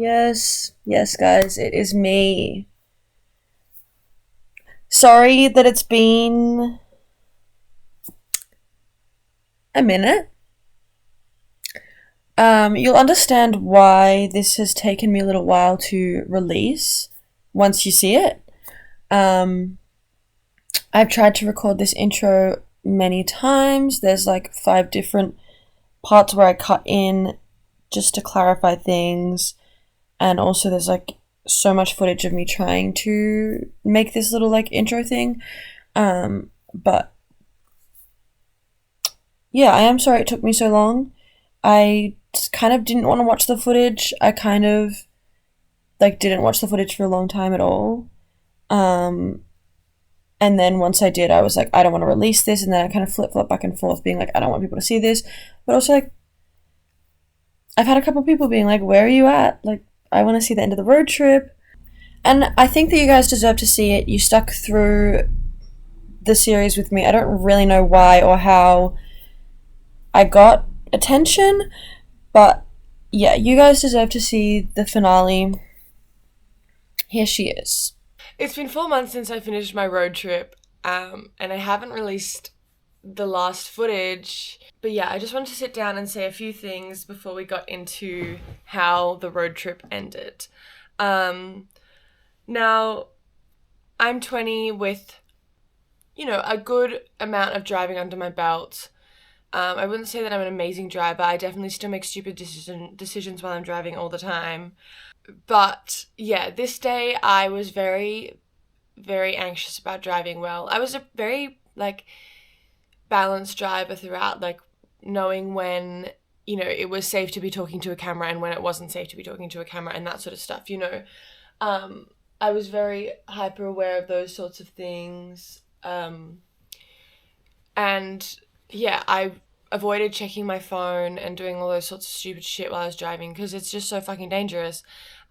Yes, guys, it is me. Sorry that it's been a minute. You'll understand why this has taken me a little while to release once you see it. Um, I've tried to record this intro many times. There's like 5 different parts where I cut in just to clarify things, and also there's like so much footage of me trying to make this little like intro thing. But yeah, I am sorry it took me so long. I kind of didn't want to watch the footage. I kind of like didn't watch the footage for a long time at all. Um, and then once I did, I was like, I don't want to release this, and then I kind of flip flop back and forth, being like, I don't want people to see this, but also like, I've had a couple people being like, where are you at? Like, I want to see the end of the road trip, and I think that you guys deserve to see it. You stuck through the series with me. I don't really know why or how I got attention, but yeah, you guys deserve to see the finale. Here she is. It's been 4 months since I finished my road trip, and I haven't released the last footage. But yeah, I just wanted to sit down and say a few things before we got into how the road trip ended. Now, I'm 20 with, a good amount of driving under my belt. I wouldn't say that I'm an amazing driver. I definitely still make stupid decisions while I'm driving all the time. But yeah, this day I was very, very anxious about driving well. I was a very balanced driver throughout, knowing when, it was safe to be talking to a camera and when it wasn't safe to be talking to a camera and that sort of stuff. I was very hyper aware of those sorts of things. And yeah, I avoided checking my phone and doing all those sorts of stupid shit while I was driving because it's just so fucking dangerous.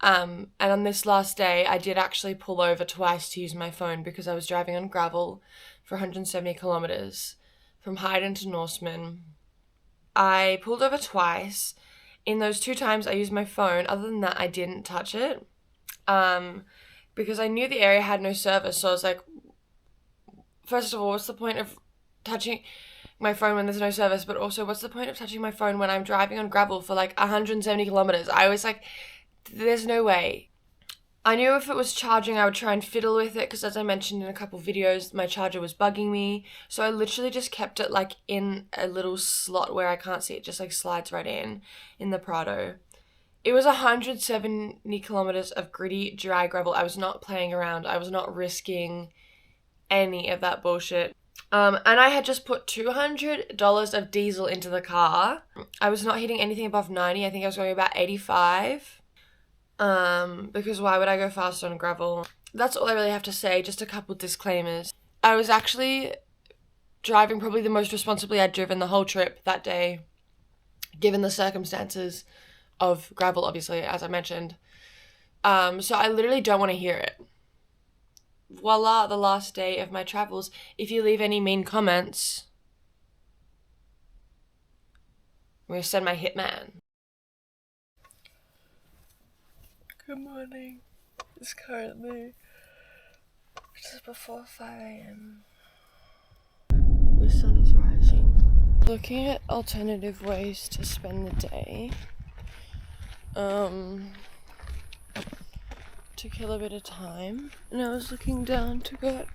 And on this last day, I did actually pull over twice to use my phone because I was driving on gravel for 170 kilometers from Hyden to Norseman. I pulled over twice. In those 2 times, I used my phone. Other than that, I didn't touch it because I knew the area had no service. So I was like, first of all, what's the point of touching my phone when there's no service? But also, what's the point of touching my phone when I'm driving on gravel for 170 kilometers? I was like, there's no way. I knew if it was charging, I would try and fiddle with it because, as I mentioned in a couple videos, my charger was bugging me. So I literally just kept it in a little slot where I can't see it, just slides right in the Prado. It was 170 kilometers of gritty, dry gravel. I was not playing around. I was not risking any of that bullshit. And I had just put $200 of diesel into the car. I was not hitting anything above 90. I think I was going about 85. Because why would I go fast on gravel? That's all I really have to say. Just a couple disclaimers. I was actually driving probably the most responsibly I'd driven the whole trip that day, given the circumstances of gravel, obviously, as I mentioned. So I literally don't want to hear it. Voila, the last day of my travels. If you leave any mean comments, I'm going to send my hitman. Good morning. It's currently just before 5 a.m. The sun is rising. Looking at alternative ways to spend the day. To kill a bit of time. And I was looking down to go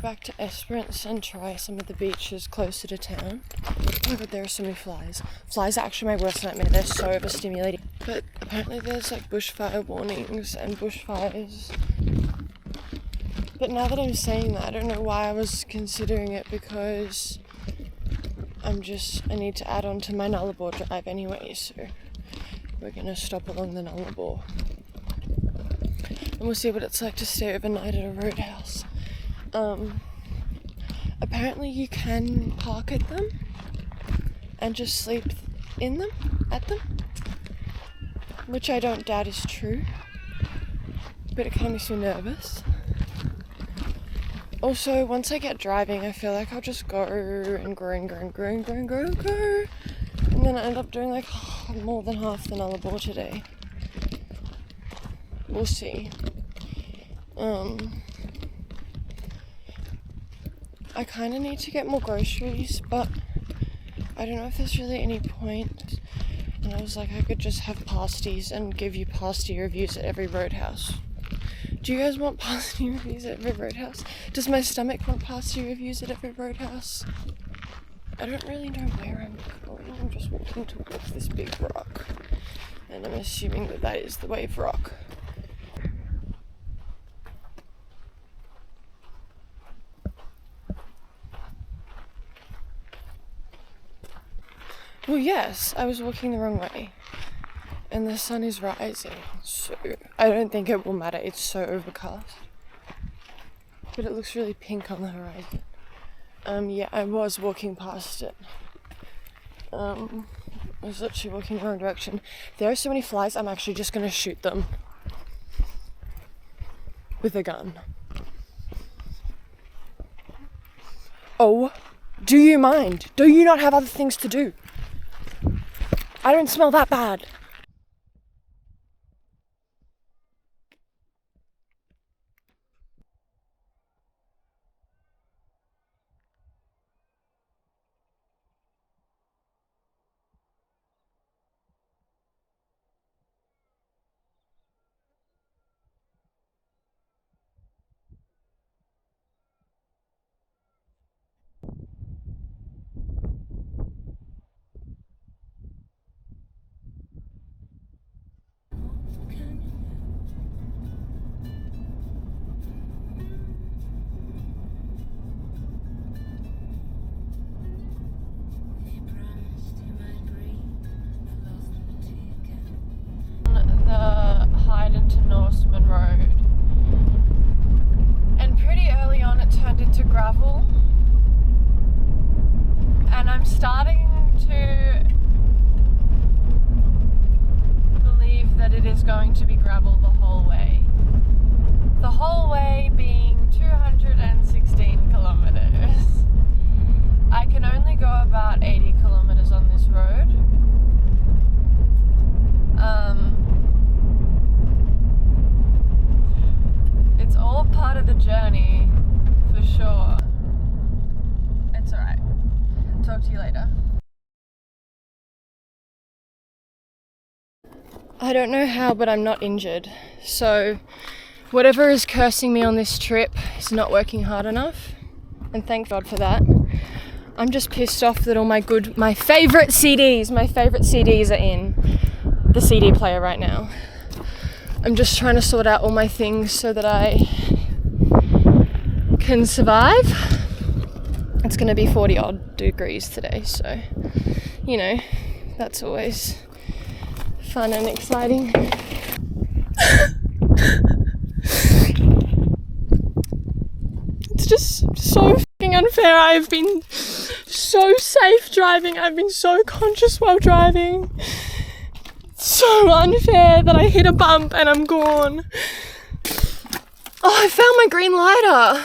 back to Esperance and try some of the beaches closer to town. Oh my god, there are so many flies. Flies are actually my worst nightmare. They're so overstimulating. But apparently there's bushfire warnings and bushfires. But now that I'm saying that, I don't know why I was considering it because I need to add on to my Nullarbor drive anyway, so we're gonna stop along the Nullarbor. And we'll see what it's like to stay overnight at a roadhouse. Apparently you can park at them and just sleep at them, which I don't doubt is true, but it kind of makes me nervous. Also, once I get driving, I feel like I'll just go and go, and then I end up doing more than half the Nullarbor today. we'll see. I kind of need to get more groceries, but I don't know if there's really any point. And I was like, I could just have pasties and give you pasty reviews at every roadhouse. Do you guys want pasty reviews at every roadhouse? Does my stomach want pasty reviews at every roadhouse? I don't really know where I'm going. I'm just walking towards this big rock. And I'm assuming that that is the wave rock. Well, yes, I was walking the wrong way. And the sun is rising, so I don't think it will matter. It's so overcast. But it looks really pink on the horizon. Yeah, I was walking past it. I was literally walking the wrong direction. There are so many flies, I'm actually just gonna shoot them. With a gun. Oh, do you mind? Do you not have other things to do? I don't smell that bad. The Hyden to Norseman Road, and pretty early on it turned into gravel, and I'm starting to believe that it is going to be gravel the whole way. The whole way being 216 kilometers. I can only go about 80 kilometers on this road. It's all part of the journey, for sure. It's alright. Talk to you later. I don't know how, but I'm not injured. So, whatever is cursing me on this trip is not working hard enough. And thank God for that. I'm just pissed off that all my favourite CDs are in the CD player right now. I'm just trying to sort out all my things so that I can survive. It's going to be 40 odd degrees today, so, you know, that's always fun and exciting. It's just so fucking unfair. I've been so safe driving. I've been so conscious while driving. So unfair that I hit a bump and I'm gone. Oh, I found my green lighter.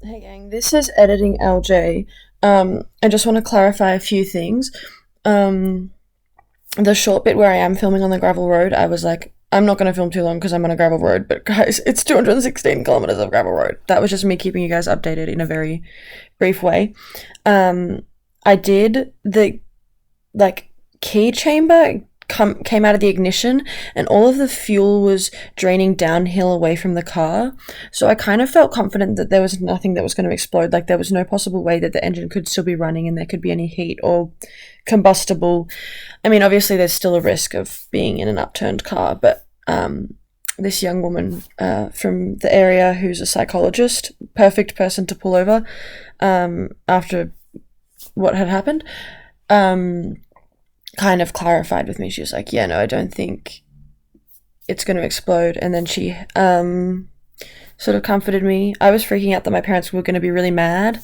Hey gang, this is editing LJ. I just want to clarify a few things. The short bit where I am filming on the gravel road, I was like, I'm not going to film too long because I'm on a gravel road, but guys, it's 216 kilometers of gravel road. That was just me keeping you guys updated in a very brief way. I did the, key chamber came out of the ignition and all of the fuel was draining downhill away from the car. So I kind of felt confident that there was nothing that was going to explode. Like, there was no possible way that the engine could still be running and there could be any heat or combustible. I mean, obviously there's still a risk of being in an upturned car, but this young woman from the area who's a psychologist, perfect person to pull over after what had happened, kind of clarified with me. She was like, yeah, no, I don't think it's going to explode. And then she sort of comforted me. I was freaking out that my parents were going to be really mad.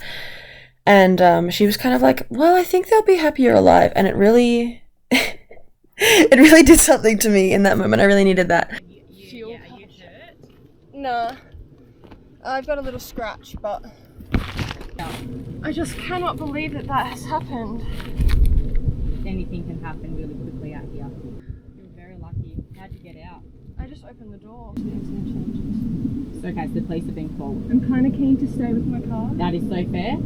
And she was kind of like, well, I think they'll be happy you're alive. And it really, it really did something to me in that moment. I really needed that. Nah. I've got a little scratch, but I just cannot believe that that has happened. Anything can happen really quickly out here. You're very lucky. How'd you get out? I just opened the door. It's okay, so the police have been called. I'm kind of keen to stay with my car. That is so fair.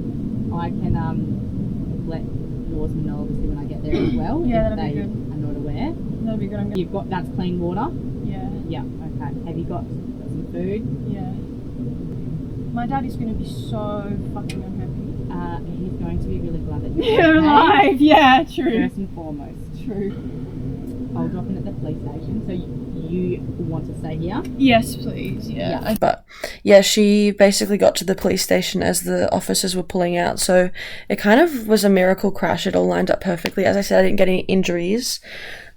I can let Warsman know obviously when I get there as well. Yeah, if that'd be they good. are not aware. That'd be good. You've got, that's clean water? Yeah. Yeah, okay. Have you got some food? Yeah. My daddy's going to be so fucking unhappy. He's going to be really glad that You're okay. alive. Yeah, true. First and foremost. True. I'll drop in at the police station. So you want to stay here? Yes, please. Yeah. But yeah, she basically got to the police station as the officers were pulling out, so it kind of was a miracle crash. It all lined up perfectly. As I said, I didn't get any injuries.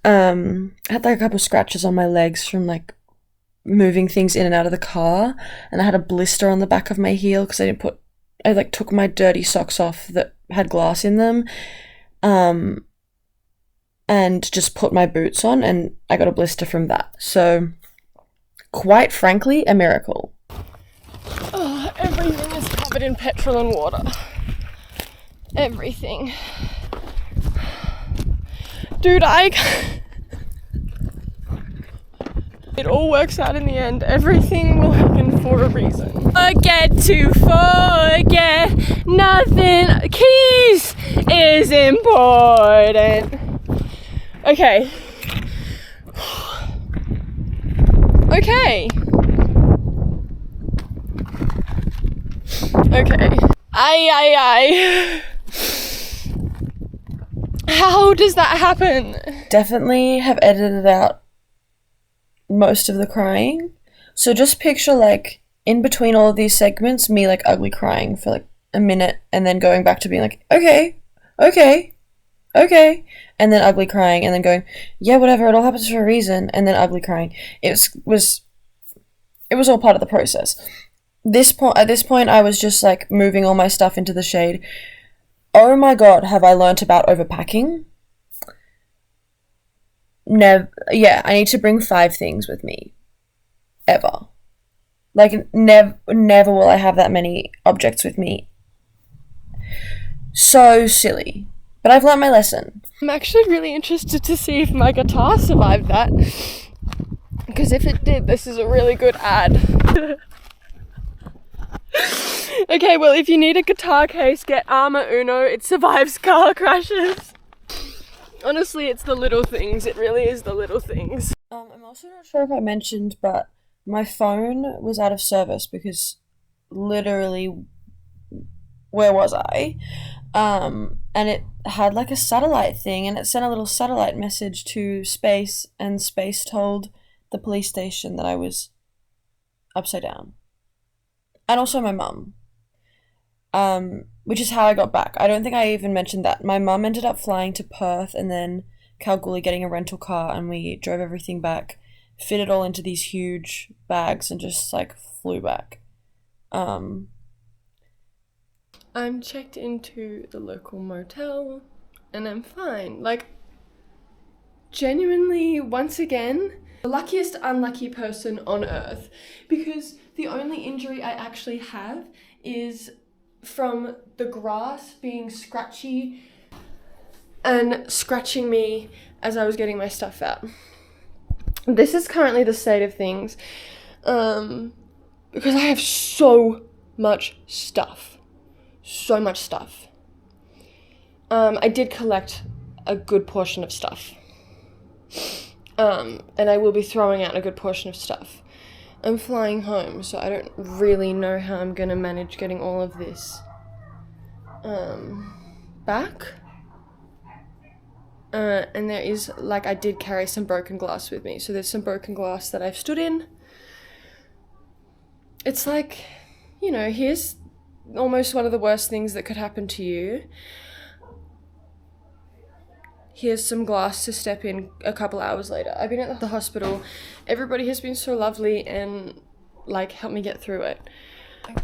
I had like a couple scratches on my legs from like moving things in and out of the car, and I had a blister on the back of my heel because I like took my dirty socks off that had glass in them, and just put my boots on, and I got a blister from that. So, quite frankly, a miracle. Oh, everything is covered in petrol and water. Everything. Dude, it all works out in the end. Everything will happen for a reason. Forget to forget nothing. Keys is important. Okay. Okay. Okay. Aye. How does that happen? Definitely have edited out most of the crying. So just picture like in between all of these segments, me like ugly crying for like a minute and then going back to being like, okay, and then ugly crying and then going, yeah, whatever, it all happens for a reason, and then ugly crying. It was all part of the process. At this point, I was just like moving all my stuff into the shade. Oh my god, have I learnt about overpacking? Yeah, I need to bring 5 things with me. Ever. Like, never will I have that many objects with me. So silly. But I've learnt my lesson. I'm actually really interested to see if my guitar survived that. Because if it did, this is a really good ad. Okay, well, if you need a guitar case, get Arma Uno. It survives car crashes. Honestly, it's the little things. It really is the little things. I'm also not sure if I mentioned, but my phone was out of service because literally, where was I? And it had like a satellite thing, and it sent a little satellite message to space, and space told the police station that I was upside down. And also my mum. Which is how I got back. I don't think I even mentioned that. My mum ended up flying to Perth and then Kalgoorlie, getting a rental car, and we drove everything back, fit it all into these huge bags, and just like flew back. I'm checked into the local motel and I'm fine. Like, genuinely, once again, the luckiest unlucky person on earth, because the only injury I actually have is from the grass being scratchy and scratching me as I was getting my stuff out. This is currently the state of things, because I have so much stuff. I did collect a good portion of stuff. And I will be throwing out a good portion of stuff. I'm flying home, so I don't really know how I'm gonna manage getting all of this back. And there is, like, I did carry some broken glass with me, so there's some broken glass that I've stood in. It's like, you know, here's almost one of the worst things that could happen to you. Here's some glass to step in a couple hours later. I've been at the hospital. Everybody has been so lovely and, like, helped me get through it. Okay.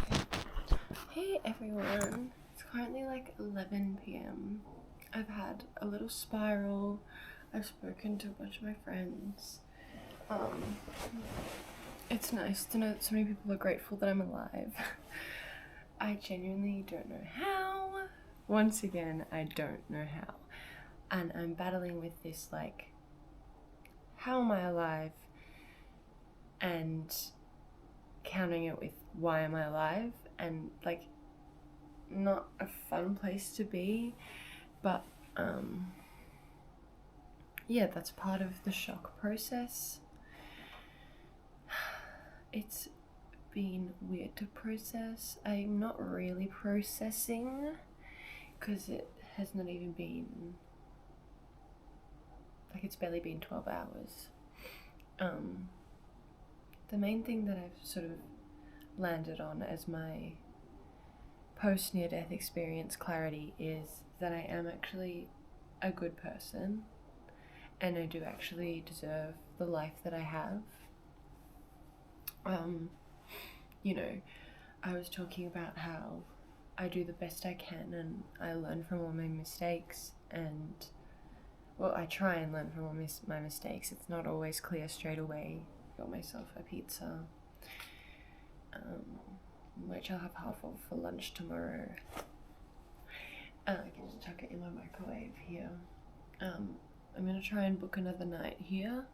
Hey everyone. It's currently like 11 p.m. I've had a little spiral. I've spoken to a bunch of my friends. It's nice to know that so many people are grateful that I'm alive. I genuinely don't know how. Once again, I don't know how. And I'm battling with this, like, how am I alive? And counting it with why am I alive? And, like, not a fun place to be, but, yeah, that's part of the shock process. It's been weird to process. I'm not really processing because it has not even been, like, it's barely been 12 hours. The main thing that I've sort of landed on as my post near death experience clarity is that I am actually a good person and I do actually deserve the life that I have. You know, I was talking about how I do the best I can and I learn from all my mistakes, and well, I try and learn from all my mistakes. It's not always clear straight away. Got myself a pizza, which I'll have half of for lunch tomorrow. I can just chuck it in my microwave here. I'm gonna try and book another night here.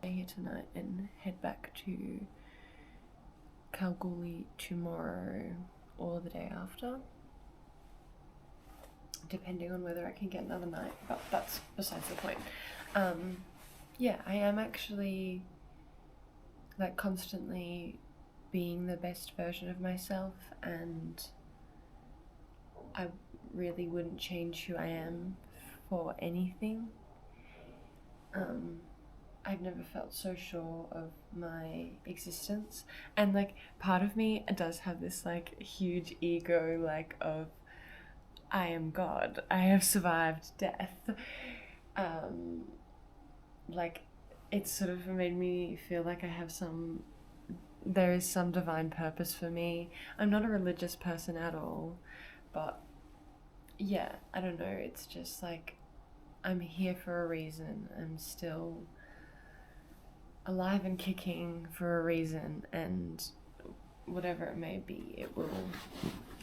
Here tonight and head back to Kalgoorlie tomorrow or the day after, depending on whether I can get another night, but that's besides the point. Yeah, I am actually, like, constantly being the best version of myself, and I really wouldn't change who I am for anything. I've never felt so sure of my existence, and, like, part of me does have this, like, huge ego, like, of I am God, I have survived death. Like, it's sort of made me feel like there is some divine purpose for me. I'm not a religious person at all, but yeah, I don't know, it's just like I'm here for a reason. I'm still alive and kicking for a reason, and whatever it may be,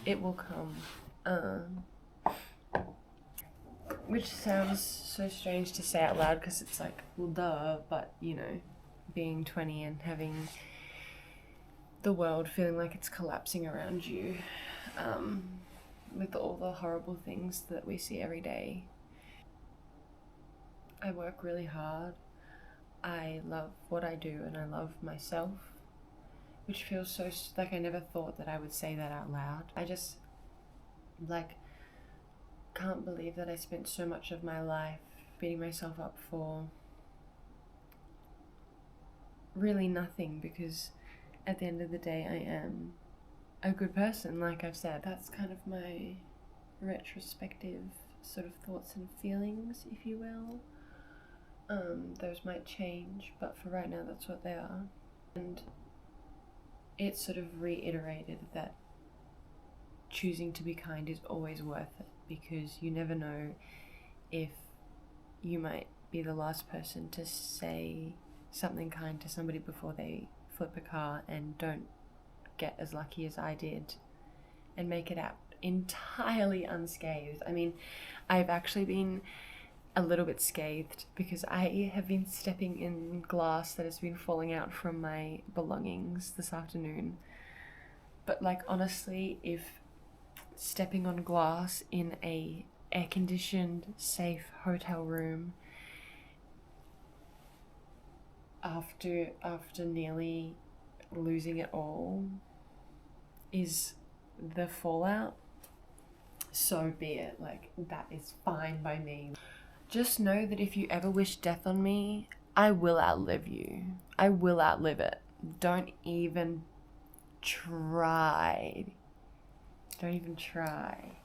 it will come. Which sounds so strange to say out loud because it's like, well, duh, but, you know, being 20 and having the world feeling like it's collapsing around you, with all the horrible things that we see every day. I work really hard. I love what I do and I love myself, which feels so, like, I never thought that I would say that out loud. I just, like, can't believe that I spent so much of my life beating myself up for really nothing, because at the end of the day I am a good person, like I've said. That's kind of my retrospective sort of thoughts and feelings, if you will. Those might change, but for right now that's what they are. And it sort of reiterated that choosing to be kind is always worth it, because you never know if you might be the last person to say something kind to somebody before they flip a car and don't get as lucky as I did and make it out entirely unscathed. I mean, I've actually been a little bit scathed because I have been stepping in glass that has been falling out from my belongings this afternoon. But, like, honestly, if stepping on glass in a air-conditioned, safe hotel room after nearly losing it all is the fallout, so be it. Like, that is fine by me. Just know that if you ever wish death on me, I will outlive you. I will outlive it. Don't even try. Don't even try.